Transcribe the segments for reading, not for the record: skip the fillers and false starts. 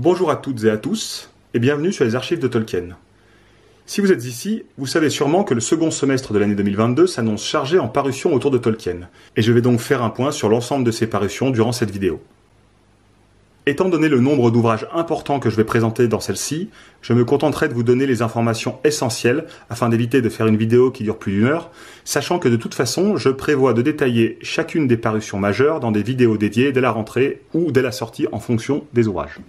Bonjour à toutes et à tous, et bienvenue sur les archives de Tolkien. Si vous êtes ici, vous savez sûrement que le second semestre de l'année 2022 s'annonce chargé en parutions autour de Tolkien, et je vais donc faire un point sur l'ensemble de ces parutions durant cette vidéo. Étant donné le nombre d'ouvrages importants que je vais présenter dans celle-ci, je me contenterai de vous donner les informations essentielles afin d'éviter de faire une vidéo qui dure plus d'une heure, sachant que de toute façon, je prévois de détailler chacune des parutions majeures dans des vidéos dédiées dès la rentrée ou dès la sortie en fonction des ouvrages.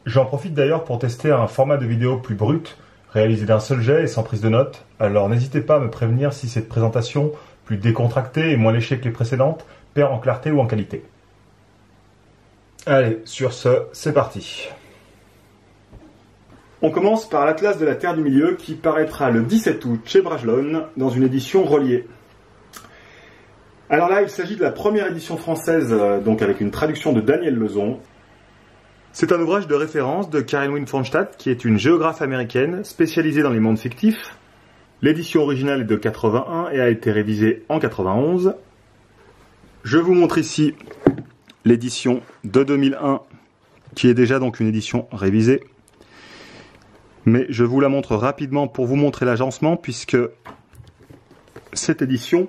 J'en profite d'ailleurs pour tester un format de vidéo plus brut, réalisé d'un seul jet et sans prise de notes, alors n'hésitez pas à me prévenir si cette présentation, plus décontractée et moins léchée que les précédentes, perd en clarté ou en qualité. Allez, sur ce, c'est parti. On commence par l'Atlas de la Terre du Milieu qui paraîtra le 17 août chez Brajlon dans une édition reliée. Alors là, il s'agit de la première édition française, donc avec une traduction de Daniel Lezon. C'est un ouvrage de référence de Karen Wynne Fronstadt, qui est une géographe américaine spécialisée dans les mondes fictifs. L'édition originale est de 81 et a été révisée en 91. Je vous montre ici l'édition de 2001, qui est déjà donc une édition révisée. Mais je vous la montre rapidement pour vous montrer l'agencement, puisque cette édition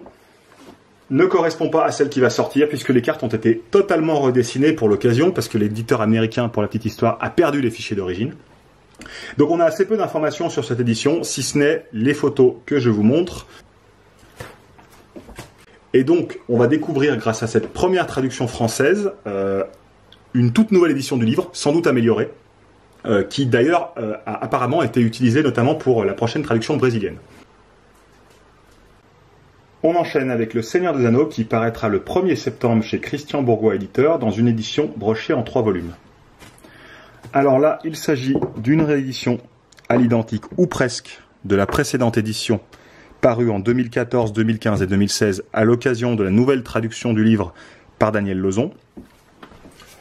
ne correspond pas à celle qui va sortir, puisque les cartes ont été totalement redessinées pour l'occasion, parce que l'éditeur américain, pour la petite histoire, a perdu les fichiers d'origine. Donc on a assez peu d'informations sur cette édition, si ce n'est les photos que je vous montre. Et donc, on va découvrir, grâce à cette première traduction française, une toute nouvelle édition du livre, sans doute améliorée, qui d'ailleurs a apparemment été utilisée notamment pour la prochaine traduction brésilienne. On enchaîne avec Le Seigneur des Anneaux qui paraîtra le 1er septembre chez Christian Bourgois éditeur dans une édition brochée en 3 volumes. Alors là, il s'agit d'une réédition à l'identique ou presque de la précédente édition parue en 2014, 2015 et 2016 à l'occasion de la nouvelle traduction du livre par Daniel Lezon.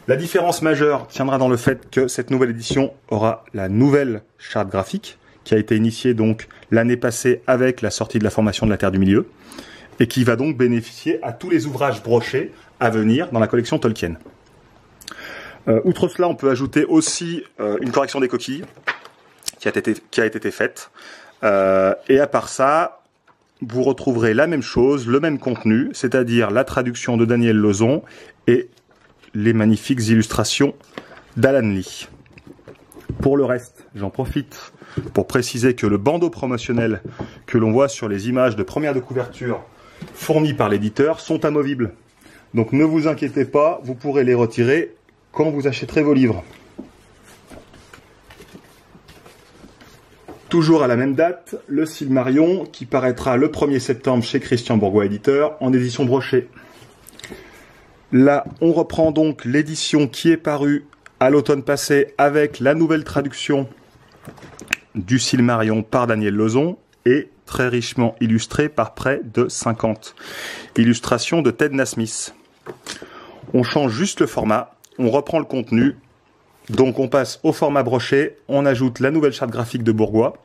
La différence majeure tiendra dans le fait que cette nouvelle édition aura la nouvelle charte graphique qui a été initiée donc l'année passée avec la sortie de la formation de la Terre du Milieu, et qui va donc bénéficier à tous les ouvrages brochés à venir dans la collection Tolkien. Outre cela, on peut ajouter aussi une correction des coquilles qui a été faite. Et à part ça, vous retrouverez la même chose, le même contenu, c'est-à-dire la traduction de Daniel Lezon et les magnifiques illustrations d'Alan Lee. Pour le reste, j'en profite pour préciser que le bandeau promotionnel que l'on voit sur les images de première de couverture fournis par l'éditeur sont amovibles. Donc ne vous inquiétez pas, vous pourrez les retirer quand vous achèterez vos livres. Toujours à la même date, le Silmarillion qui paraîtra le 1er septembre chez Christian Bourgois éditeur en édition brochée. Là, on reprend donc l'édition qui est parue à l'automne passé avec la nouvelle traduction du Silmarillion par Daniel Lezon et très richement illustré par près de 50 illustrations de Ted Nasmith. On change juste le format, on reprend le contenu, donc on passe au format broché, on ajoute la nouvelle charte graphique de Bourgois,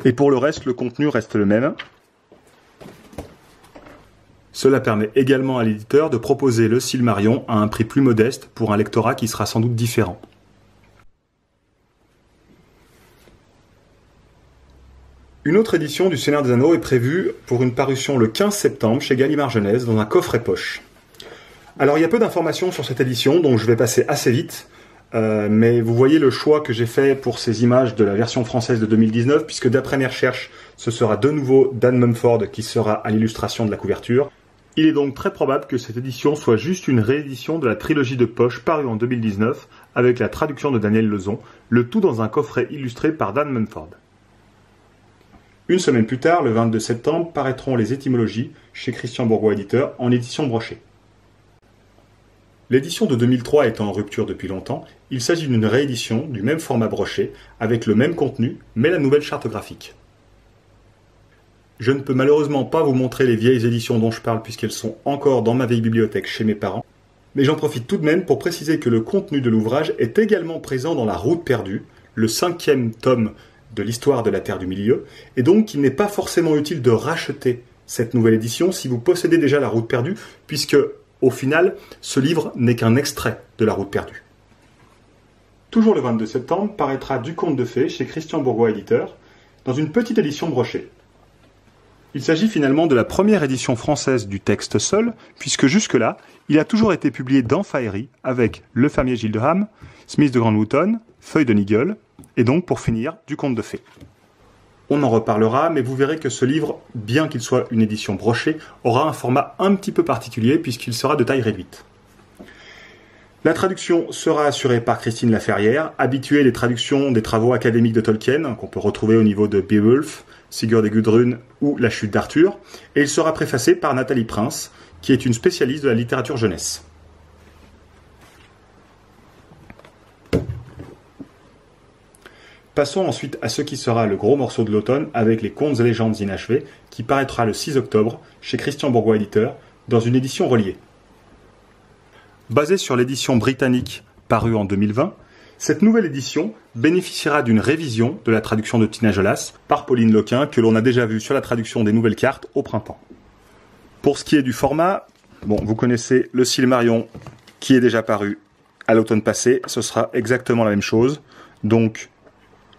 et pour le reste, le contenu reste le même. Cela permet également à l'éditeur de proposer le Silmarillion à un prix plus modeste pour un lectorat qui sera sans doute différent. Une autre édition du Seigneur des Anneaux est prévue pour une parution le 15 septembre chez Gallimard Jeunesse dans un coffret poche. Alors il y a peu d'informations sur cette édition, donc je vais passer assez vite, mais vous voyez le choix que j'ai fait pour ces images de la version française de 2019, puisque d'après mes recherches, ce sera de nouveau Dan Mumford qui sera à l'illustration de la couverture. Il est donc très probable que cette édition soit juste une réédition de la trilogie de poche parue en 2019 avec la traduction de Daniel Lezon, le tout dans un coffret illustré par Dan Mumford. Une semaine plus tard, le 22 septembre, paraîtront les étymologies chez Christian Bourgois éditeur en édition brochée. L'édition de 2003 étant en rupture depuis longtemps, il s'agit d'une réédition du même format broché, avec le même contenu, mais la nouvelle charte graphique. Je ne peux malheureusement pas vous montrer les vieilles éditions dont je parle puisqu'elles sont encore dans ma vieille bibliothèque chez mes parents, mais j'en profite tout de même pour préciser que le contenu de l'ouvrage est également présent dans La Route perdue, le 5e tome de l'histoire de la Terre du Milieu, et donc il n'est pas forcément utile de racheter cette nouvelle édition si vous possédez déjà La Route perdue, puisque, au final, ce livre n'est qu'un extrait de La Route perdue. Toujours le 22 septembre, paraîtra Du Conte de Fées chez Christian Bourgois éditeur, dans une petite édition brochée. Il s'agit finalement de la première édition française du texte seul, puisque jusque-là, il a toujours été publié dans Faerie, avec Le Fermier Gilles de Ham, Smith de Grand-Wotton, Feuille de Nigel, et donc, pour finir, Du Conte de Fées. On en reparlera, mais vous verrez que ce livre, bien qu'il soit une édition brochée, aura un format un petit peu particulier, puisqu'il sera de taille réduite. La traduction sera assurée par Christine Laferrière, habituée des traductions des travaux académiques de Tolkien, qu'on peut retrouver au niveau de Beowulf, Sigurd et Gudrun ou La Chute d'Arthur, et il sera préfacé par Nathalie Prince, qui est une spécialiste de la littérature jeunesse. Passons ensuite à ce qui sera le gros morceau de l'automne avec les Contes et légendes inachevés, qui paraîtra le 6 octobre chez Christian Bourgois éditeur, dans une édition reliée. Basée sur l'édition britannique parue en 2020, cette nouvelle édition bénéficiera d'une révision de la traduction de Tina Jolas par Pauline Loquin, que l'on a déjà vu sur la traduction des nouvelles cartes au printemps. Pour ce qui est du format, vous connaissez le Silmarion qui est déjà paru à l'automne passé, ce sera exactement la même chose. Donc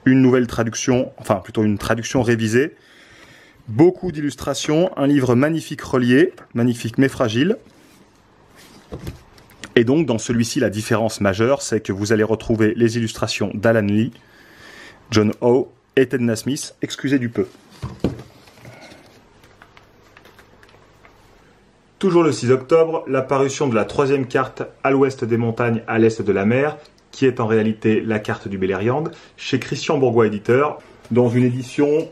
une nouvelle traduction, enfin plutôt une traduction révisée, beaucoup d'illustrations, un livre magnifique relié, magnifique mais fragile. Et donc, dans celui-ci, la différence majeure, c'est que vous allez retrouver les illustrations d'Alan Lee, John Howe et Ted Nasmith, excusez du peu. Toujours le 6 octobre, la parution de la troisième carte à l'ouest des montagnes, à l'est de la mer, qui est en réalité la carte du Beleriand, chez Christian Bourgois éditeur, dans une édition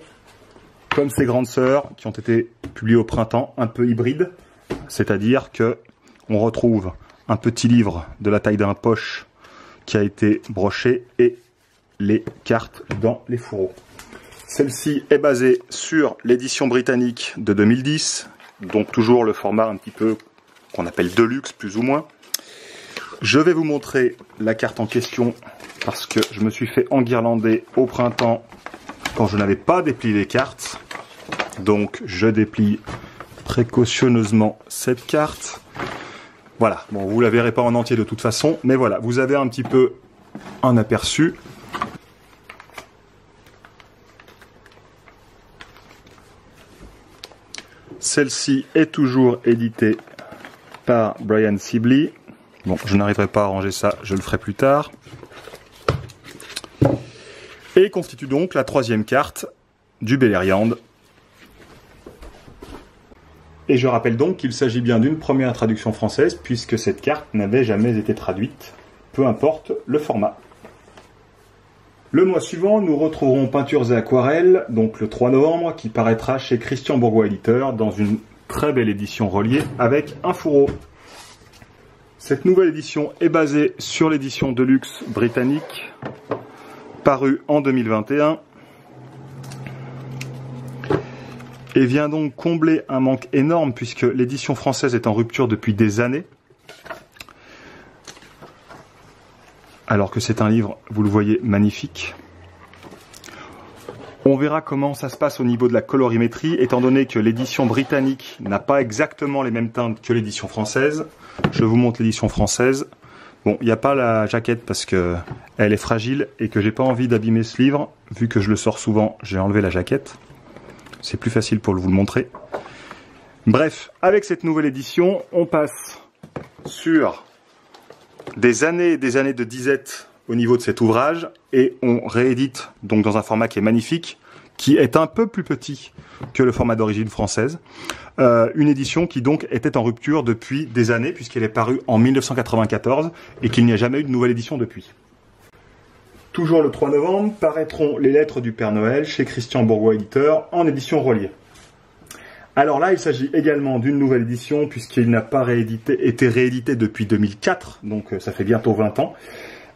comme ses grandes sœurs, qui ont été publiées au printemps, un peu hybride, c'est-à-dire que on retrouve un petit livre de la taille d'un poche qui a été broché et les cartes dans les fourreaux. Celle-ci est basée sur l'édition britannique de 2010, donc toujours le format un petit peu qu'on appelle Deluxe plus ou moins. Je vais vous montrer la carte en question parce que je me suis fait enguirlander au printemps quand je n'avais pas déplié les cartes. Donc je déplie précautionneusement cette carte. Voilà, vous la verrez pas en entier de toute façon, mais voilà, vous avez un petit peu un aperçu. Celle-ci est toujours éditée par Brian Sibley. Je n'arriverai pas à ranger ça, je le ferai plus tard. Et constitue donc la troisième carte du Beleriand. Et je rappelle donc qu'il s'agit bien d'une première traduction française, puisque cette carte n'avait jamais été traduite, peu importe le format. Le mois suivant, nous retrouverons Peintures et Aquarelles, donc le 3 novembre, qui paraîtra chez Christian Bourgois éditeur, dans une très belle édition reliée, avec un fourreau. Cette nouvelle édition est basée sur l'édition Deluxe britannique, parue en 2021, et vient donc combler un manque énorme puisque l'édition française est en rupture depuis des années. Alors que c'est un livre, vous le voyez, magnifique. On verra comment ça se passe au niveau de la colorimétrie, étant donné que l'édition britannique n'a pas exactement les mêmes teintes que l'édition française. Je vous montre l'édition française. Il n'y a pas la jaquette parce que elle est fragile et que j'ai pas envie d'abîmer ce livre. Vu que je le sors souvent, j'ai enlevé la jaquette. C'est plus facile pour vous le montrer. Bref, avec cette nouvelle édition, on passe sur des années et des années de disette au niveau de cet ouvrage et on réédite donc dans un format qui est magnifique, qui est un peu plus petit que le format d'origine française. Une édition qui donc était en rupture depuis des années puisqu'elle est parue en 1994 et qu'il n'y a jamais eu de nouvelle édition depuis. Toujours le 3 novembre, paraîtront Les Lettres du Père Noël chez Christian Bourgois éditeur en édition reliée. Alors là, il s'agit également d'une nouvelle édition puisqu'il n'a pas été réédité depuis 2004, donc ça fait bientôt 20 ans,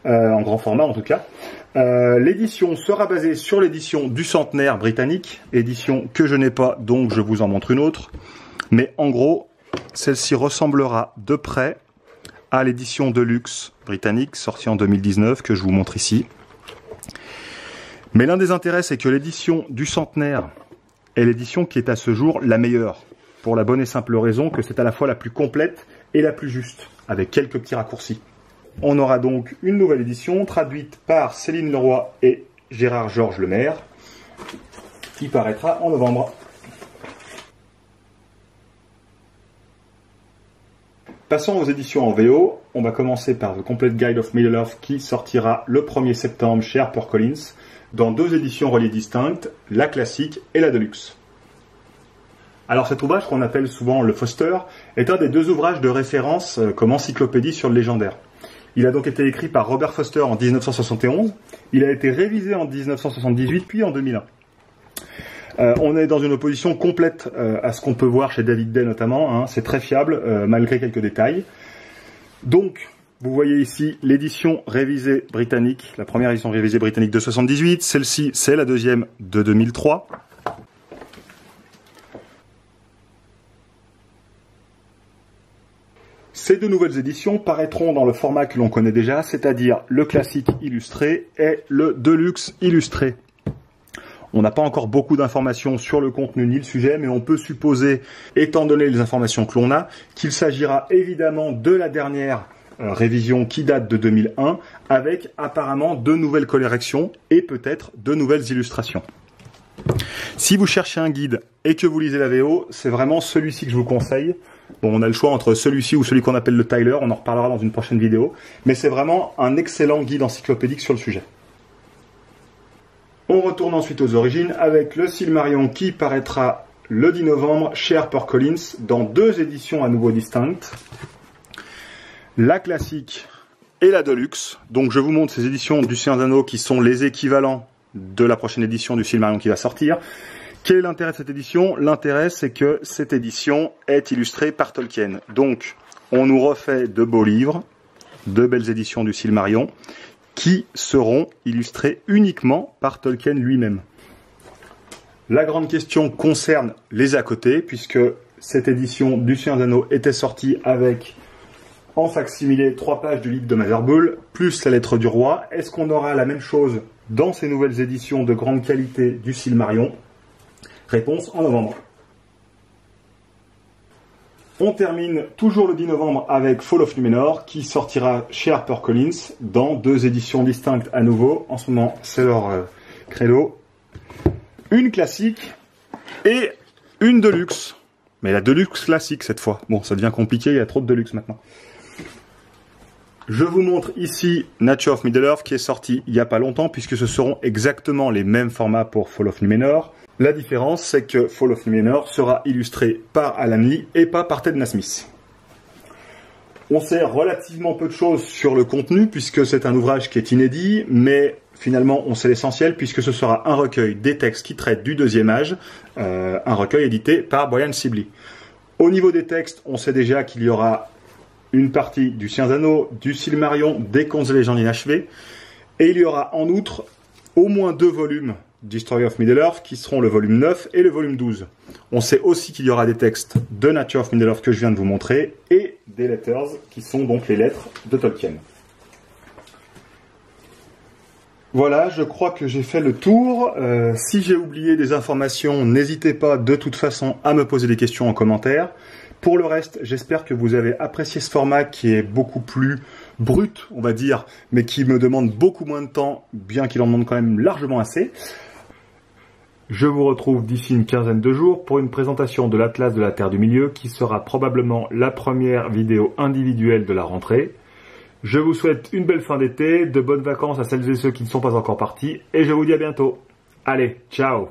en grand format en tout cas. L'édition sera basée sur l'édition du centenaire britannique, édition que je n'ai pas, donc je vous en montre une autre. Mais en gros, celle-ci ressemblera de près à l'édition Deluxe britannique, sortie en 2019, que je vous montre ici. Mais l'un des intérêts, c'est que l'édition du centenaire est l'édition qui est à ce jour la meilleure, pour la bonne et simple raison que c'est à la fois la plus complète et la plus juste, avec quelques petits raccourcis. on aura donc une nouvelle édition traduite par Céline Leroy et Gérard-Georges Lemaire, qui paraîtra en novembre. Passons aux éditions en VO. On va commencer par The Complete Guide of Middle-earth qui sortira le 1er septembre chez HarperCollins dans 2 éditions reliées distinctes, la classique et la deluxe. Alors cet ouvrage qu'on appelle souvent le Foster est un des 2 ouvrages de référence comme encyclopédie sur le légendaire. Il a donc été écrit par Robert Foster en 1971, il a été révisé en 1978 puis en 2001. On est dans une opposition complète à ce qu'on peut voir chez David Day notamment, hein. C'est très fiable malgré quelques détails. Donc, vous voyez ici l'édition révisée britannique, la première édition révisée britannique de 78, celle-ci c'est la deuxième de 2003. Ces 2 nouvelles éditions paraîtront dans le format que l'on connaît déjà, c'est-à-dire le classique illustré et le deluxe illustré. On n'a pas encore beaucoup d'informations sur le contenu ni le sujet, mais on peut supposer, étant donné les informations que l'on a, qu'il s'agira évidemment de la dernière révision qui date de 2001, avec apparemment 2 nouvelles corrections et peut-être 2 nouvelles illustrations. Si vous cherchez un guide et que vous lisez la VO, c'est vraiment celui-ci que je vous conseille. Bon, on a le choix entre celui-ci ou celui qu'on appelle le Tyler, on en reparlera dans une prochaine vidéo, mais c'est vraiment un excellent guide encyclopédique sur le sujet. On retourne ensuite aux origines avec le Silmarillion qui paraîtra le 10 novembre chez HarperCollins dans 2 éditions à nouveau distinctes. La classique et la deluxe. Donc je vous montre ces éditions du Seigneur des Anneaux qui sont les équivalents de la prochaine édition du Silmarillion qui va sortir. Quel est l'intérêt de cette édition? L'intérêt c'est que cette édition est illustrée par Tolkien. Donc on nous refait de beaux livres, de belles éditions du Silmarillion, qui seront illustrés uniquement par Tolkien lui-même. La grande question concerne les à côté, puisque cette édition du Seigneur des Anneaux était sortie avec, en facsimilé, 3 pages du livre de Motherbull, plus la lettre du roi. Est-ce qu'on aura la même chose dans ces nouvelles éditions de grande qualité du Silmarillion? Réponse en novembre. On termine toujours le 10 novembre avec Fall of Numenor qui sortira chez HarperCollins dans 2 éditions distinctes à nouveau. En ce moment, c'est leur credo. Une classique et une deluxe. Mais la deluxe classique cette fois. Bon, ça devient compliqué, il y a trop de deluxe maintenant. Je vous montre ici Nature of Middle-earth qui est sorti il n'y a pas longtemps puisque ce seront exactement les mêmes formats pour Fall of Numenor. La différence, c'est que Fall of Numenor sera illustré par Alan Lee et pas par Ted Nasmith. On sait relativement peu de choses sur le contenu puisque c'est un ouvrage qui est inédit, mais finalement on sait l'essentiel puisque ce sera un recueil des textes qui traitent du Deuxième Âge, un recueil édité par Brian Sibley. Au niveau des textes, on sait déjà qu'il y aura une partie du Seigneur des Anneaux, du Silmarillion, des Contes et légendes inachevées, et il y aura en outre au moins 2 volumes d'History of Middle-earth qui seront le volume 9 et le volume 12. On sait aussi qu'il y aura des textes de Nature of Middle-earth que je viens de vous montrer et des letters qui sont donc les lettres de Tolkien. Voilà, je crois que j'ai fait le tour. Si j'ai oublié des informations, n'hésitez pas de toute façon à me poser des questions en commentaire. Pour le reste, j'espère que vous avez apprécié ce format qui est beaucoup plus brut, on va dire, mais qui me demande beaucoup moins de temps, bien qu'il en demande quand même largement assez. Je vous retrouve d'ici une quinzaine de jours pour une présentation de l'Atlas de la Terre du Milieu qui sera probablement la première vidéo individuelle de la rentrée. Je vous souhaite une belle fin d'été, de bonnes vacances à celles et ceux qui ne sont pas encore partis et je vous dis à bientôt. Allez, ciao!